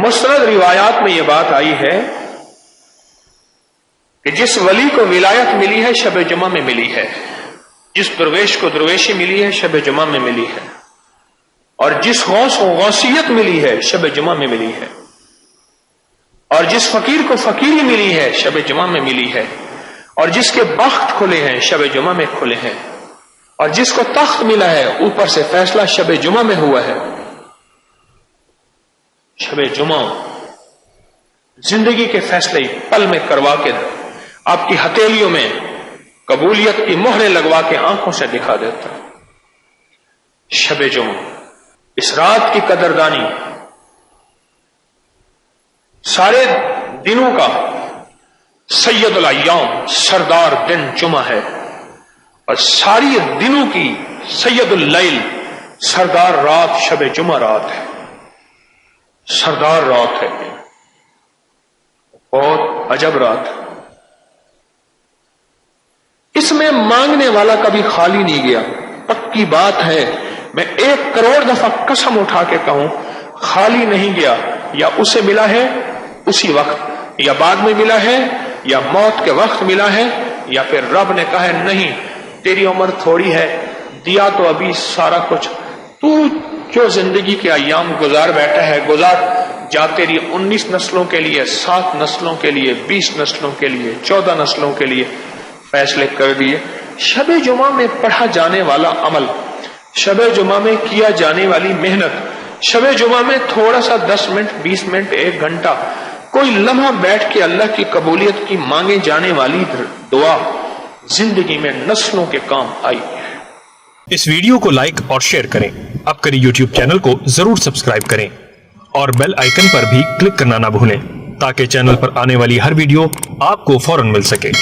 मुस्तनद रिवायात में यह बात आई है कि जिस वली को विलायत मिली है शब जुमा में मिली है, जिस दरवेश को दरवेशी मिली है शब जुमा में मिली है, और जिस गौस को गौसियत मिली है शब जुमा में मिली है, और जिस फकीर को फकीरी मिली है शब जुमा में मिली है, और जिसके बख्त खुले हैं शब जुमा में खुले हैं, और जिसको तख्त मिला है ऊपर से फैसला शब जुमा में हुआ है। शब जुमा जिंदगी के फैसले पल में करवा के आपकी हथेलियों में कबूलियत की मोहरें लगवा के आंखों से दिखा देता है। शब जुमा, इस रात की कदरदानी सारे दिनों का सैयदुल अय्याम सरदार दिन जुमा है, और सारी दिनों की सैयदुल लैल सरदार रात शब जुमा रात है, सरदार रात है, बहुत अजब रात है। इसमें मांगने वाला कभी खाली नहीं गया। पक्की बात है, मैं 1 करोड़ दफा कसम उठा के कहूं, खाली नहीं गया। या उसे मिला है उसी वक्त, या बाद में मिला है, या मौत के वक्त मिला है, या फिर रब ने कहा है नहीं तेरी उम्र थोड़ी है, दिया तो अभी सारा कुछ, तू जो जिंदगी के अय्याम गुजार बैठा है गुजार जा, तेरी 19 नस्लों के लिए, 7 नस्लों के लिए, 20 नस्लों के लिए, 14 नस्लों के लिए फैसले कर दिए। शब जुमा में पढ़ा जाने वाला अमल, शब जुमा में किया जाने वाली मेहनत, शब जुमा में थोड़ा सा 10 मिनट, 20 मिनट, 1 घंटा कोई लम्हा बैठ के अल्लाह की कबूलियत की मांगे जाने वाली दुआ जिंदगी में नस्लों के काम आई है। इस वीडियो को लाइक और शेयर करें। अपकरी यूट्यूब चैनल को जरूर सब्सक्राइब करें और बेल आइकन पर भी क्लिक करना ना भूलें, ताकि चैनल पर आने वाली हर वीडियो आपको फौरन मिल सके।